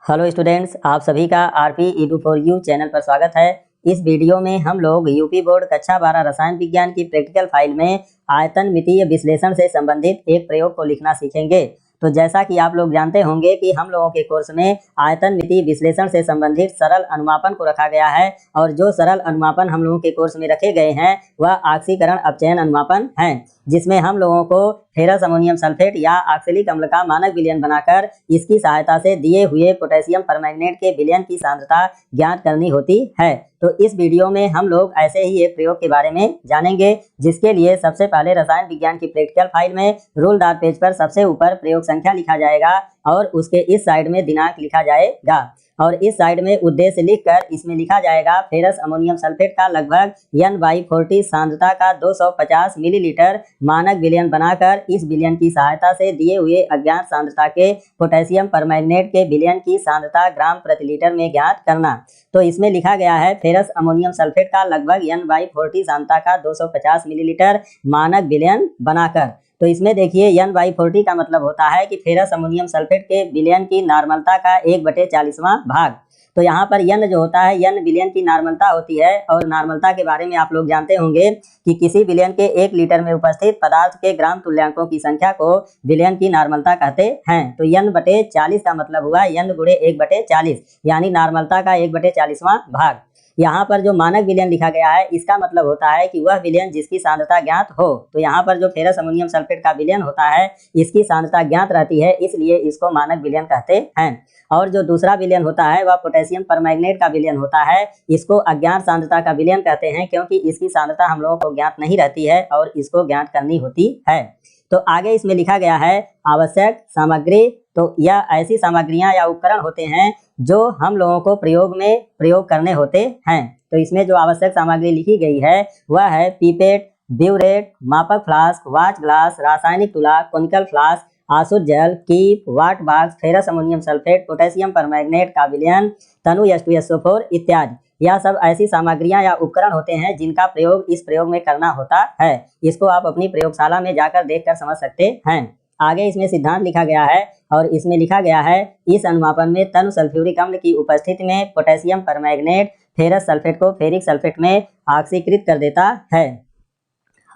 Hello students, आप सभी का RP Edu for you channel पर स्वागत है। इस वीडियो में हम लोग यूपी बोर्ड कक्षा 12 रसायन विज्ञान की प्रैक्टिकल फाइल में आयतन मितीय विश्लेषण से संबंधित एक प्रयोग को लिखना सीखेंगे। तो जैसा कि आप लोग जानते होंगे कि हम लोगों के कोर्स में आयतन मितीय विश्लेषण से संबंधित सरल अनुमापन को रखा गया है और जो सरल अनुमापन हम लोगों के कोर्स में रखे गए हैं वह ऑक्सीकरण अपचयन अनुमापन है, जिसमें हम लोगों को फेरस अमोनियम सल्फेट या ऑक्सैलिक अम्ल का मानक विलयन बनाकर इसकी सहायता से दिए हुए पोटेशियम परमैंगनेट के विलयन की सांद्रता ज्ञात करनी होती है। तो इस वीडियो में हम लोग ऐसे ही एक प्रयोग के बारे में जानेंगे, जिसके लिए सबसे पहले रसायन विज्ञान की प्रैक्टिकल फाइल में रूलदार पेज पर सबसे ऊपर प्रयोग संख्या लिखा जाएगा और उसके इस साइड में दिनांक लिखा जाएगा और इस साइड में उद्देश्य लिखकर इसमें लिखा जाएगा फेरस अमोनियम सल्फेट का लगभग N/40 सांद्रता का 250 मिलीलीटर मानक विलयन बनाकर इस विलयन की सहायता से दिए हुए अज्ञात सांद्रता के पोटेशियम परमैंगनेट के विलयन की सांद्रता ग्राम प्रति लीटर में ज्ञात करना। तो इसमें लिखा गया है फेरस अमोनियम सल्फेट का लगभग N/40 सांद्रता का 250 मिलीलीटर मानक विलयन बनाकर। तो इसमें देखिए N/40 का मतलब होता है कि फेरस अमोनियम सल्फेट के विलयन की नॉर्मलता का 1/40वां भाग। तो यहाँ पर N जो होता है, N विलयन की नॉर्मलता होती है और नॉर्मलता के बारे में आप लोग जानते होंगे कि किसी विलयन के 1 लीटर में उपस्थित पदार्थ के ग्राम तुल्यांकों की संख्या को विलयन की नॉर्मलता कहते हैं। तो N/40 का मतलब हुआ N गुणे 1/40 यानी नॉर्मलता का 1/40वां भाग। यहाँ पर जो मानक विलयन लिखा गया है इसका मतलब होता है कि वह विलयन जिसकी सांद्रता ज्ञात हो। तो यहाँ पर जो फेरस अमोनियम सल्फेट का विलयन होता है इसकी सांद्रता ज्ञात रहती है, इसलिए इसको मानक विलयन कहते हैं। और जो दूसरा विलयन होता है वह पोटेशियम परमैंगनेट का विलयन होता है, इसको अज्ञात सांद्रता का विलयन कहते हैं क्योंकि इसकी सांद्रता हम लोगों को ज्ञात नहीं रहती है और इसको ज्ञात करनी होती है। तो आगे इसमें लिखा गया है आवश्यक सामग्री। तो यह ऐसी सामग्रियां या उपकरण होते हैं जो हम लोगों को प्रयोग में प्रयोग करने होते हैं। तो इसमें जो आवश्यक सामग्री लिखी गई है वह है पीपेट, ब्यूरेट, मापक फ्लास्क, वाच ग्लास, रासायनिक तुला, कोनिकल फ्लास्क, आसुत जल, कीप, weight box, ferrous ammonium sulphate, potassium permanganate का विलयन, तनु H2SO4 इत्यादि। यह सब ऐसी सामग्रियां या उपकरण होते हैं जिनका प्रयोग इस प्रयोग में करना होता है। इसको आप अपनी प्रयोगशाला में जाकर देखकर समझ सकते हैं। आगे इसमें सिद्धांत लिखा गया है और इसमें लिखा गया है इस अनुमापन में तनु सल्फ्यूरिक अम्ल की उपस्थिति में पोटेशियम परमैंगनेट फेरस सल्फेट को फेरिक सल्फेट में ऑक्सीकृत कर देता है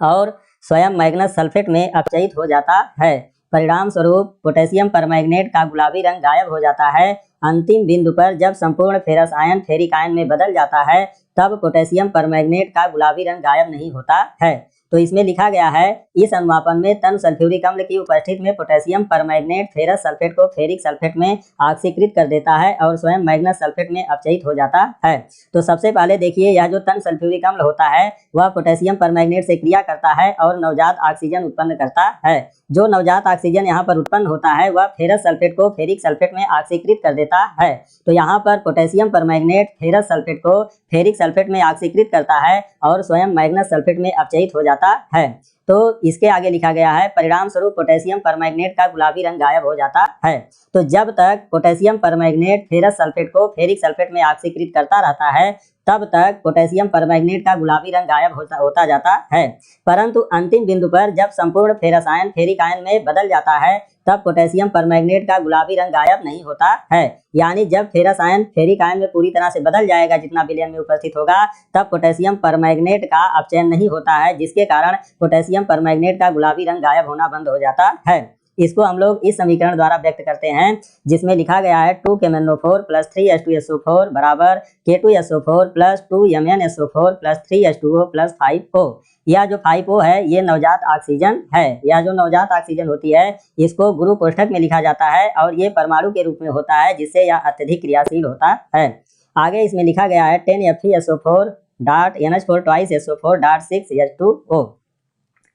और स्वयं मैग्नस सल्फेट में अपचयित हो जाता है। परिणाम स्वरूप पोटेशियम परमैंगनेट का गुलाबी रंग गायब हो जाता है। अंतिम बिंदु पर जब संपूर्ण फेरस आयन फेरिक आयन में बदल जाता है तब पोटेशियम परमैंगनेट का गुलाबी रंग गायब नहीं होता है। तो इसमें लिखा गया है इस अनुमापन में तनु सल्फ्यूरिक अम्ल की उपस्थिति में पोटेशियम परमैंगनेट फेरस सल्फेट को फेरिक सल्फेट में ऑक्सीकृत कर देता है और स्वयं मैग्नस सल्फेट में अपचयित हो जाता है। तो सबसे पहले देखिए यह जो तनु सल्फ्यूरिक अम्ल होता है वह पोटेशियम परमैंगनेट से क्रिया करता है और नवजात ऑक्सीजन उत्पन्न करता है। जो नवजात ऑक्सीजन यहाँ पर उत्पन्न होता है वह फेरस सल्फेट को फेरिक सल्फेट में ऑक्सीकृत कर देता है। तो यहाँ पर पोटेशियम परमैंगनेट फेरस सल्फेट को फेरिक सल्फेट में ऑक्सीकृत करता है और स्वयं मैग्नस सल्फेट में अपचयित हो जाता है। तो इसके आगे लिखा गया है परिणाम स्वरूप पोटेशियम परमैंगनेट का गुलाबी रंग गायब हो जाता है। तो जब तक पोटेशियम परमैंगनेट फेरस सल्फेट को फेरिक सल्फेट में ऑक्सीकृत करता रहता है तब तक पोटेशियम परमैंगनेट का गुलाबी रंग गायब होता जाता है। परंतु अंतिम बिंदु पर जब संपूर्ण फेरस आयन फेरिक आयन में बदल जाता है तब पोटेशियम परमैंगनेट का गुलाबी रंग गायब नहीं होता है। यानी जब फेरस आयन फेरिक आयन में पूरी तरह से बदल जाएगा जितना विलयन में उपस्थित होगा तब पोटेशियम परमैंगनेट का अपचयन नहीं होता है, जिसके कारण पोटेशियम परमैंगनेट का गुलाबी रंग गायब होना बंद हो जाता है। इसको हम लोग इस समीकरण द्वारा व्यक्त करते हैं जिसमें लिखा गया है 2KMnO4 + 3H2SO4 बराबर K2SO4 + 2MnSO4 + 3H2O + 5O। यह जो 5O है ये नवजात ऑक्सीजन है। यह जो नवजात ऑक्सीजन होती है इसको गुरु कोष्ठक में लिखा जाता है और ये परमाणु के रूप में होता है, जिससे यह अत्यधिक क्रियाशील होता है। आगे इसमें लिखा गया है 10FeSO4.NH4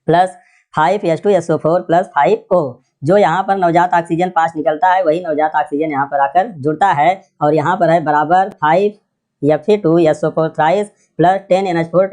+ 5H2SO4 + 5O। जो यहाँ पर नवजात ऑक्सीजन 5 निकलता है वही नवजात ऑक्सीजन यहाँ पर आकर जुड़ता है और यहाँ पर है बराबर 5Fe2SO4 + 10NH4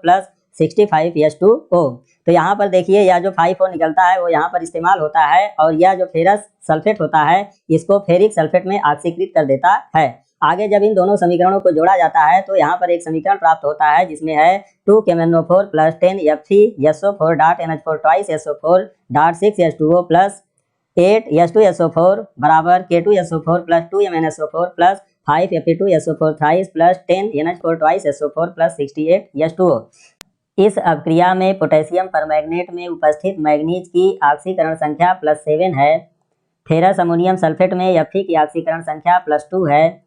+ 65H2O। तो यहाँ पर देखिए यह जो 5O निकलता है वो यहाँ पर इस्तेमाल होता है और यह जो फेरस सल्फेट होता है इसको फेरिक सल्फेट में ऑक्सीकृत कर देता है। आगे जब इन दोनों समीकरणों को जोड़ा जाता है तो यहाँ पर एक समीकरण प्राप्त होता है जिसमें है 2KMnO4 + 10FeSO4.NH4 2SO4 6H2O + 8H2SO4 बराबर K2SO4 plus 2MnSO4 plus 5Fe2SO4 thrice plus 10NH4 twice SO4 plus 68H2O। इस अभिक्रिया में पोटेशियम परमैंगनेट में उपस्थित मैग्नीज की ऑक्सीकरण संख्या +7 है। फेरस अमोनियम सल्फेट में Fe की ऑक्सीकरण संख्या +2 है।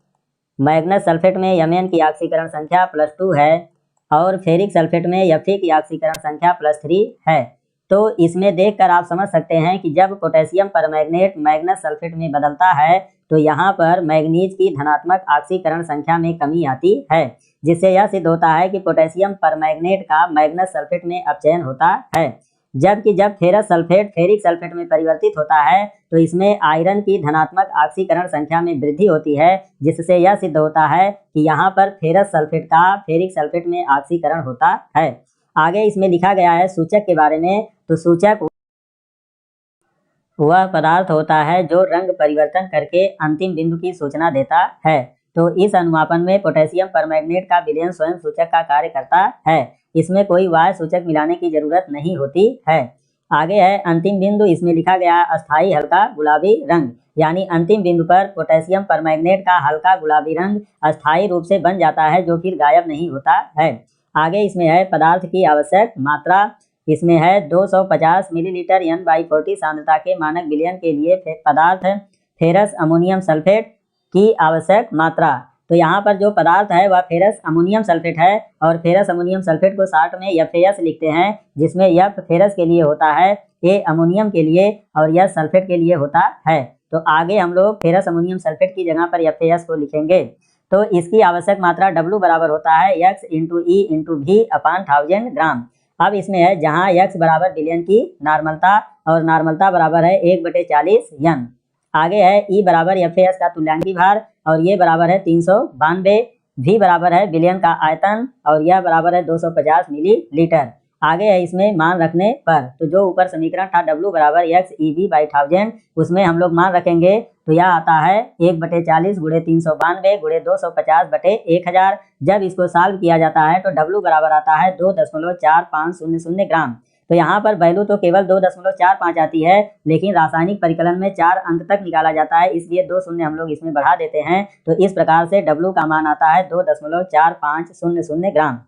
मैग्नस सल्फेट में Mn की ऑक्सीकरण संख्या +2 है और फेरिक सल्फेट में Fe की ऑक्सीकरण संख्या +3 है। तो इसमें देखकर आप समझ सकते हैं कि जब पोटेशियम परमैंगनेट मैग्नस सल्फेट में बदलता है तो यहाँ पर मैग्नीज की धनात्मक ऑक्सीकरण संख्या में कमी आती है, जिससे यह सिद्ध होता है कि पोटेशियम परमैंगनेट का मैग्नस सल्फेट में अपचयन होता है। जबकि जब फेरस सल्फेट फेरिक सल्फेट में परिवर्तित होता है तो इसमें आयरन की धनात्मक ऑक्सीकरण संख्या में वृद्धि होती है, जिससे यह सिद्ध होता है कि यहाँ पर फेरस सल्फेट का फेरिक सल्फेट में ऑक्सीकरण होता है। आगे इसमें लिखा गया है सूचक के बारे में। तो सूचक वह पदार्थ होता है जो रंग परिवर्तन करके अंतिम बिंदु की सूचना देता है। तो इस अनुमापन में पोटेशियम परमैंगनेट का विलयन स्वयं सूचक का कार्य करता है। इसमें कोई वाह्य सूचक मिलाने की जरूरत नहीं होती है। आगे है अंतिम बिंदु। इसमें लिखा गया अस्थायी हल्का गुलाबी रंग, यानी अंतिम बिंदु पर पोटेशियम परमैंगनेट का हल्का गुलाबी रंग अस्थायी रूप से बन जाता है, जो फिर गायब नहीं होता है। आगे इसमें है पदार्थ की आवश्यक मात्रा। इसमें है 250 मिलीलीटर N/40 सांद्रता के मानक विलयन के लिए पदार्थ फेरस अमोनियम सल्फेट की आवश्यक मात्रा। तो यहाँ पर जो पदार्थ है वह फेरस अमोनियम सल्फेट है और फेरस अमोनियम सल्फेट को शॉर्ट में FAS लिखते हैं, जिसमें F फेरस के लिए होता है, A अमोनियम के लिए और S सल्फेट के लिए होता है। तो आगे हम लोग फेरस अमोनियम सल्फेट की जगह पर FAS को लिखेंगे। तो इसकी आवश्यक मात्रा W बराबर होता है X × E × V/1000 ग्राम। अब इसमें है जहाँ X बराबर विलयन की नॉर्मलता और नॉर्मलता बराबर है 1/40 N। आगे है E बराबर FAS का तुल्यांकी भार और ये बराबर है 392। V बराबर है विलयन का आयतन और यह बराबर है 250 मिलीलीटर। आगे है इसमें मान रखने पर, तो जो ऊपर समीकरण था W बराबर X EV/1000, उसमें हम लोग मान रखेंगे तो यह आता है 1/40 × 392 × 250/1000। जब इसको सॉल्व किया जाता है तो W बराबर आता है 2.4500 ग्राम। तो यहाँ पर वैल्यू तो केवल 2.45 आती है, लेकिन रासायनिक परिकलन में 4 अंक तक निकाला जाता है, इसलिए 2 शून्य हम लोग इसमें बढ़ा देते हैं। तो इस प्रकार से W का मान आता है 2.4500 ग्राम।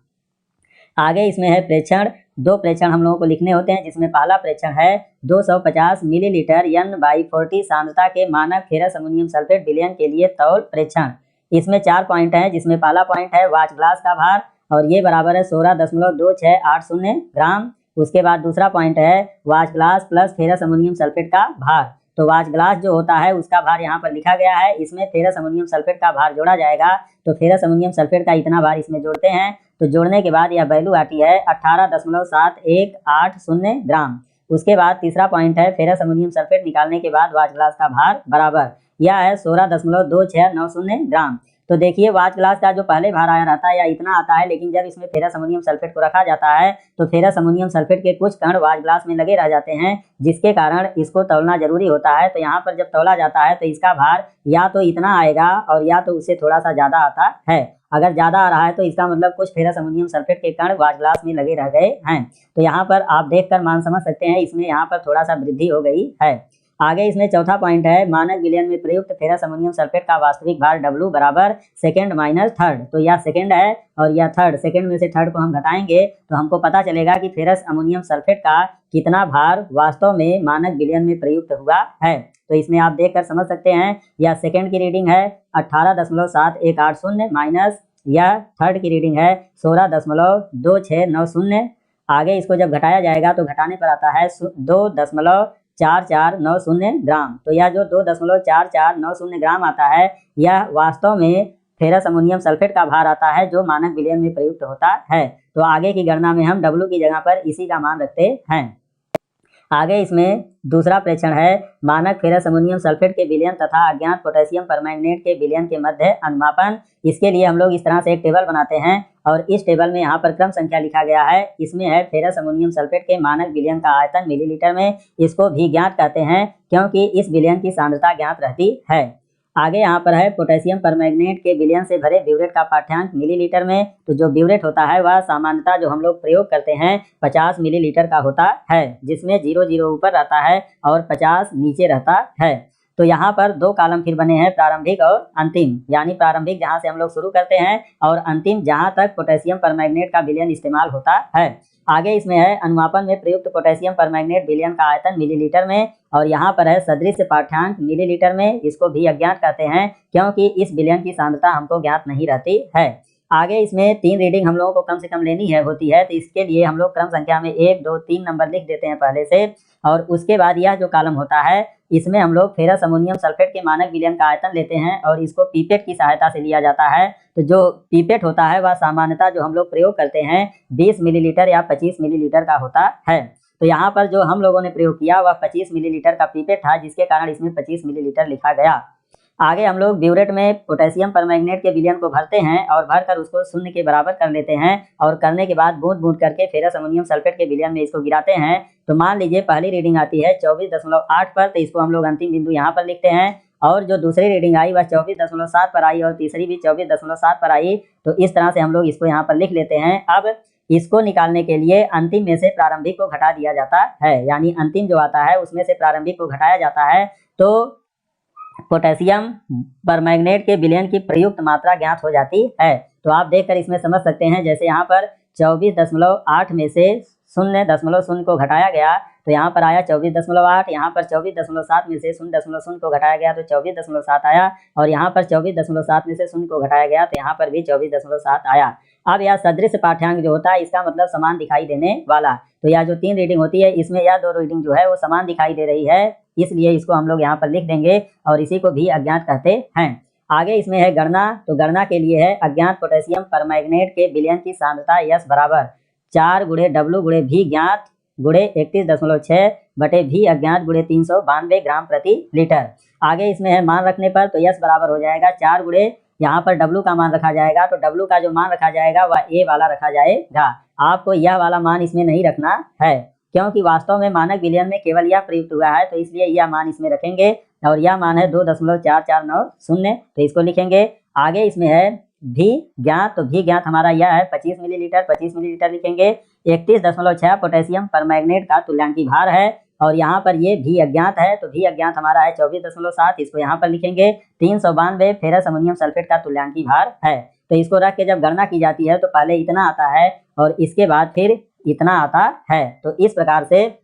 आगे इसमें है प्रेक्षण। 2 प्रेक्षण हम लोगों को लिखने होते हैं, जिसमें पहला प्रेक्षण है 250 मिलीलीटर N/40 सांद्रता के मानक फेरस अमोनियम सल्फेट विलयन के लिए तौल प्रेक्षण। इसमें 4 पॉइंट हैं, जिसमें पहला पॉइंट है वाच ग्लास का भार और ये बराबर है 16.2680 ग्राम। उसके बाद दूसरा पॉइंट है watch glass plus ferrous ammonium sulphate का भार। तो वाच ग्लास जो होता है उसका भार यहाँ पर लिखा गया है, इसमें फेरस अमोनियम सल्फेट का भार जोड़ा जाएगा। तो फेरस अमोनियम सल्फेट का इतना भार इसमें जोड़ते हैं, तो जोड़ने के बाद यह वैल्यू आती है 18.7180 ग्राम। उसके बाद तीसरा पॉइंट है फेरस अमोनियम सल्फेट निकालने के बाद वाच ग्लास का भार बराबर यह है 16.2690 ग्राम। तो देखिए वाच ग्लास का जो पहले भार आया रहता है या इतना आता है, लेकिन जब इसमें फेरस अमोनियम सल्फेट को रखा जाता है तो फेरस अमोनियम सल्फेट के कुछ कण वाच ग्लास में लगे रह जाते हैं, जिसके कारण इसको तौलना जरूरी होता है। तो यहाँ पर जब तौला जाता है तो इसका भार या तो इतना आएगा और या तो उससे थोड़ा सा ज़्यादा आता है। अगर ज़्यादा आ रहा है तो इसका मतलब कुछ फेरस अमोनियम सल्फेट के कण वाच ग्लास में लगे रह गए हैं। तो यहाँ पर आप देखकर मान समझ सकते हैं, इसमें यहाँ पर थोड़ा सा वृद्धि हो गई है। आगे इसमें चौथा पॉइंट है मानक विलयन में प्रयुक्त फेरस अमोनियम सल्फेट का वास्तविक भार W बराबर सेकेंड माइनस थर्ड। तो यह सेकेंड है और यह थर्ड, सेकेंड में से थर्ड को हम घटाएंगे तो हमको पता चलेगा कि फेरस अमोनियम सल्फेट का कितना भार वास्तव में मानक विलयन में प्रयुक्त हुआ है। तो इसमें आप देखकर समझ सकते हैं, यह सेकेंड की रीडिंग है 18.7180 माइनस यह थर्ड की रीडिंग है 16.2690। आगे इसको जब घटाया जाएगा तो घटाने पर आता है 2.4490 ग्राम। तो यह जो 2.4490 ग्राम आता है, यह वास्तव में फेरस अमोनियम सल्फेट का भार आता है जो मानक विलयन में प्रयुक्त होता है। तो आगे की गणना में हम W की जगह पर इसी का मान रखते हैं। आगे इसमें दूसरा प्रेक्षण है मानक फेरस अमोनियम सल्फेट के विलयन तथा अज्ञात पोटेशियम परमैंगनेट के विलयन के मध्य अनुमापन। इसके लिए हम लोग इस तरह से एक टेबल बनाते हैं और इस टेबल में यहाँ पर क्रम संख्या लिखा गया है। इसमें है फेरस अमोनियम सल्फेट के मानक विलयन का आयतन मिलीलीटर में। इसको भी ज्ञात कहते हैं क्योंकि इस विलयन की सांद्रता ज्ञात रहती है। आगे यहाँ पर है पोटेशियम परमैंगनेट के विलयन से भरे ब्यूरेट का पाठ्यांक मिलीलीटर में। तो जो ब्यूरेट होता है वह सामान्यतः जो हम लोग प्रयोग करते हैं 50 मिलीलीटर का होता है, जिसमें 00 ऊपर रहता है और 50 नीचे रहता है। तो यहाँ पर दो कॉलम फिर बने हैं, प्रारंभिक और अंतिम, यानी प्रारंभिक जहाँ से हम लोग शुरू करते हैं और अंतिम जहाँ तक पोटेशियम परमैंगनेट का विलयन इस्तेमाल होता है। आगे इसमें है अनुमापन में प्रयुक्त पोटेशियम परमैंगनेट विलयन का आयतन मिलीलीटर में, और यहाँ पर है सदृश पाठ्यांक मिलीलीटर में। इसको भी अज्ञात कहते हैं क्योंकि इस विलयन की सांद्रता हमको ज्ञात नहीं रहती है। आगे इसमें 3 रीडिंग हम लोगों को कम से कम लेनी है होती है, तो इसके लिए हम लोग क्रम संख्या में 1, 2, 3 नंबर लिख देते हैं पहले से, और उसके बाद यह जो कॉलम होता है इसमें हम लोग फेरस अमोनियम सल्फेट के मानक विलयन का आयतन लेते हैं और इसको पीपेट की सहायता से लिया जाता है। तो जो पीपेट होता है वह सामान्यतः जो हम लोग प्रयोग करते हैं 20 मिलीलीटर या 25 मिलीलीटर का होता है। तो यहाँ पर जो हम लोगों ने प्रयोग किया वह 25 मिलीलीटर का पीपेट था, जिसके कारण इसमें 25 मिलीलीटर लिखा गया। आगे हम लोग ब्यूरेट में पोटेशियम परमैंगनेट के विलयन को भरते हैं और भरकर उसको शून्य के बराबर कर लेते हैं, और करने के बाद बूंद बूंद करके फेरस अमोनियम सल्फेट के विलयन में इसको गिराते हैं। तो मान लीजिए पहली रीडिंग आती है 24.8 पर, तो इसको हम लोग अंतिम बिंदु यहाँ पर लिखते हैं, और जो दूसरी रीडिंग आई वह 24.7 पर आई और तीसरी भी 24.7 पर आई। तो इस तरह से हम लोग इसको यहाँ पर लिख लेते हैं। अब इसको निकालने के लिए अंतिम में से प्रारंभिक को घटा दिया जाता है, यानी अंतिम जो आता है उसमें से प्रारंभिक को घटाया जाता है। तो पोटेशियम परमैंगनेट के विलयन की प्रयुक्त मात्रा ज्ञात हो जाती है। तो आप देखकर इसमें समझ सकते हैं, जैसे यहाँ पर 24.8 में से 0.0 को घटाया गया तो यहाँ पर आया 24.8, यहाँ पर 24.7 में से 0.0 को घटाया गया तो 24.7 आया, और यहाँ पर 24.7 में से 0 को घटाया गया तो यहाँ पर भी 24.7 आया। अब यह सदृश पाठ्यांक जो होता है इसका मतलब समान दिखाई देने वाला। तो यह जो 3 रीडिंग होती है इसमें यह 2 रीडिंग जो है वो समान दिखाई दे रही है, इसलिए इसको हम लोग यहाँ पर लिख देंगे और इसी को भी अज्ञात कहते हैं। आगे इसमें है गणना। तो गणना के लिए है अज्ञात पोटेशियम परमैंगनेट के विलयन की सांद्रता यस बराबर 4 × W × V ज्ञात × 31.6 बटे V अज्ञात × 392 ग्राम प्रति लीटर। आगे इसमें है मान रखने पर, तो यस बराबर हो जाएगा 4 × यहाँ पर W का मान रखा जाएगा, तो W का जो मान रखा जाएगा वह A वाला रखा जाएगा। आपको यह वाला मान इसमें नहीं रखना है क्योंकि वास्तव में मानक विलयन में केवल यह प्रयुक्त हुआ है, तो इसलिए यह मान इसमें रखेंगे, और यह मान है 2.4490, तो इसको लिखेंगे। आगे इसमें है भी ज्ञात, तो भी ज्ञात हमारा यह है 25 मिलीलीटर, 25 मिलीलीटर लिखेंगे। 31.6 पोटेशियम परमैंगनेट का तुल्यांकी भार है, और यहाँ पर ये भी अज्ञात है, तो भी अज्ञात हमारा है 24.7, इसको यहाँ पर लिखेंगे। 392 फेरस अमोनियम सल्फेट का तुल्यांकी भार है। तो इसको रख के जब गणना की जाती है तो पहले इतना आता है और इसके बाद फिर इतना आता है। तो इस प्रकार से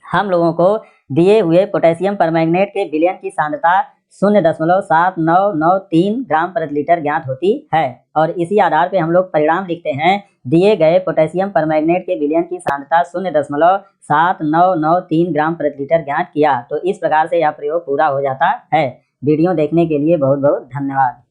हम लोगों को दिए हुए पोटेशियम परमैंगनेट के विलयन की सांद्रता 0.7993 ग्राम प्रति लीटर ज्ञात होती है, और इसी आधार पे हम लोग परिणाम लिखते हैं। दिए गए पोटेशियम परमैंगनेट के विलयन की सांद्रता 0.7993 ग्राम प्रति लीटर ज्ञात किया। तो इस प्रकार से यह प्रयोग पूरा हो जाता है। वीडियो देखने के लिए बहुत बहुत धन्यवाद।